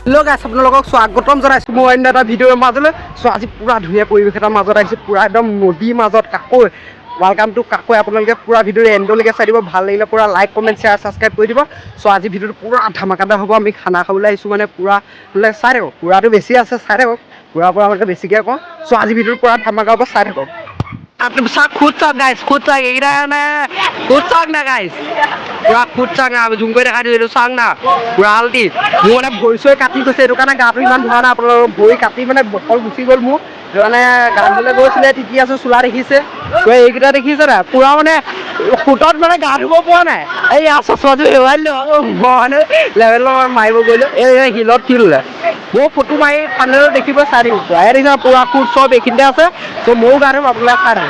Hello' গাইছ আপোনালোকক স্বাগতম জনাইছোঁ মই অন্য এটা ভিডিঅ'ৰ মাজলৈ। চ' আজি পূৰা ধুনীয়া পৰিৱেশ এটাৰ মাজত আহিছোঁ, পূৰা একদম নদীৰ মাজত কাকৈ ৱেলকাম টু কাকৈ। আপোনালোকে পূৰা ভিডিঅ'ৰ এণ্ডলৈকে চাই দিব, ভাল লাগিলে পূৰা লাইক কমেণ্ট শ্বেয়াৰ ছাবস্ক্ৰাইব কৰি দিব। চ' আজি ভিডিঅ'টো পূৰা ধামাকাদাৰ হ'ব, আমি খানা খাবলৈ আহিছোঁ মানে পূৰা চাই থাকক, পূৰাটো বেছি আছে চাই থাকক, পূৰা মানে বেছিকৈ কওঁ। চ' আজি ভিডিঅ'টো পূৰা ধামাকা হ'ব, চাই থাকক। চাওক খুদ চাওক গাইছ, খুদ চাওক এইকেইটা মানে খুদ চাওক না গাইছ, পুৰা খুদ চাওক না, জুম কৰি দেখাই দিছোঁ, এইটো চাওক না পুৰা আলটি। মোৰ মানে ভৰি চৰি কাটি গৈছে, সেইটো কাৰণে গাটো ইমান ধোৱা নাই আপোনালোকৰ, ভৰি কাটি মানে বটল গুচি গ'ল মোৰ, সেইটো কাৰণে গা ধুবলৈ গৈছিলে, তিতি আছোঁ, চোলা দেখিছে এইকেইটা দেখিছে নাই, পুৰা মানে সোঁতত মানে গা ধুব পৰা নাই। এই চচমাযোৰ হেৰুৱাই দিলোঁ, মই মানে লেভেল মাৰিব গ'লোঁ, এই শিলত কি ল'লে মই ফটো মাৰি ফাইনেলত দেখিব চাই দিম। প্ৰায়ে দেখিছে পুৰা খুদ চব এইখিনিতে আছে। ত' ময়ো গা ধুম, আপোনালোকে চাই থাকক।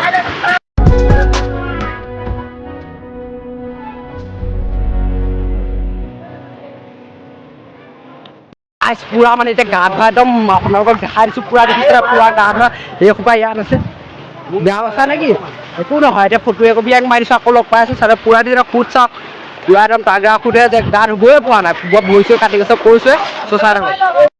পুৰা মানে এতিয়া গা ধোৱা একদম আপোনালোকক দেখাই দিছোঁ, পুৰা দেখিছে পুৰা গা ধোৱা এইসোপা ইয়াত আছে। বেয়া কথা নেকি? একো নহয়, এতিয়া ফটো একপি ইয়াক মাৰি দিছোঁ, আকৌ লগ পাই আছোঁ, চাই পুৰা তেতিয়া খুদ চাওক, পুৰা একদম তাগৰা খুদে যে গা ধুবই পৰা নাই, ভৰি চৰি কাটি গৈছে কৈছোৱে। চ' চাই থাকক।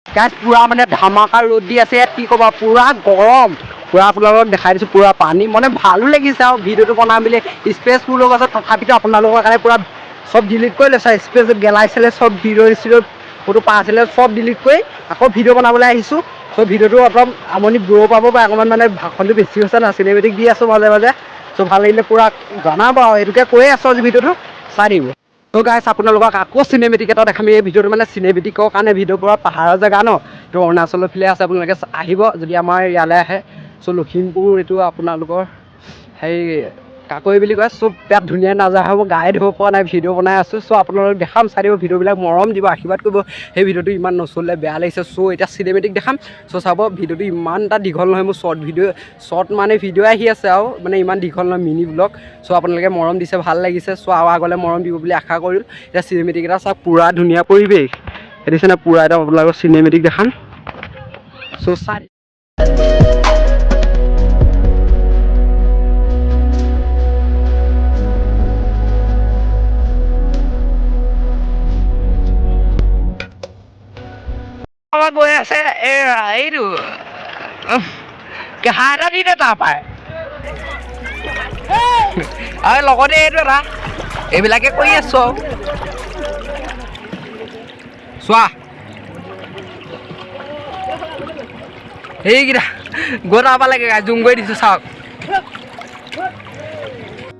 গাইছ পুৰা মানে ধামাকা ৰ'দ দি আছে ইয়াত, কি ক'বা পুৰা গৰম, পুৰা আপোনালোকক দেখাই দিছোঁ, পুৰা পানী মানে ভালো লাগিছে আৰু ভিডিঅ'টো বনাম বুলি স্পেচ মোৰ লগত আছে, তথাপিতো আপোনালোকৰ কাৰণে পুৰা চব ডিলিট কৰি লৈছে, স্পেচ গেলাইছিলে চব ভিডিঅ' চিডিঅ' ফটো পাই আছিলে চব ডিলিট কৰি আকৌ ভিডিঅ' বনাবলৈ আহিছোঁ। চ' ভিডিঅ'টো অলপ আমনি বোৰো পাব পাৰে, অকণমান মানে ভাষণটো বেছি হৈছে না, চিনেমেটিক দি আছোঁ মাজে মাজে। চ' ভাল লাগিলে পূৰা জনাব আৰু এইটোকে কৈয়ে আছোঁ আজি ভিডিঅ'টো চাই দিব। ত' গাইছ আপোনালোকক আকৌ চিনেমেটিক এটা দেখাম, এই ভিডিঅ'টো মানে চিনেমেটিকৰ কাৰণে ভিডিঅ' পৰা পাহাৰৰ জেগা ন, এইটো অৰুণাচলৰ ফালে আছে, আপোনালোকে আহিব যদি আমাৰ ইয়ালৈ আহে। চ' লখিমপুৰ এইটো আপোনালোকৰ হেৰি কাকৈ বুলি কয়। চ' ইয়াত ধুনীয়া নাজাৰা হ'ব, গায়ে ধুব পৰা নাই, ভিডিঅ' বনাই আছোঁ। চ' আপোনালোকক দেখাম, চাই দিব, ভিডিঅ'বিলাক মৰম দিব, আশীৰ্বাদ কৰিব। সেই ভিডিঅ'টো ইমান নচলিলে বেয়া লাগিছে। চ' এতিয়া চিনেমেটিক দেখাম, চ' চাব ভিডিঅ'টো ইমান এটা দীঘল নহয়, মোৰ শ্বৰ্ট মানে ভিডিঅ' আহি আছে আৰু মানে ইমান দীঘল নহয়, মিনি ব্লগ। চ' আপোনালোকে মৰম দিছে, ভাল লাগিছে। চ' আৰু আগলৈ মৰম দিব বুলি আশা কৰিলোঁ। এতিয়া চিনেমেটিক এটা চাওক, পুৰা ধুনীয়া পৰিৱেশ দেখিছেনে, পুৰা একদম আপোনালোকৰ চিনেমেটিক দেখাম। চ' চাই গৈ আছে এইটো হাঁহ এটা দি দে তাৰ পায় আৰু লগতে এইটো এটা এইবিলাকে কৰি আছোঁ আৰু চোৱা সেইকেইটা গৈ তাৰ পৰা লাগে জুম কৰি দিছোঁ চাওক।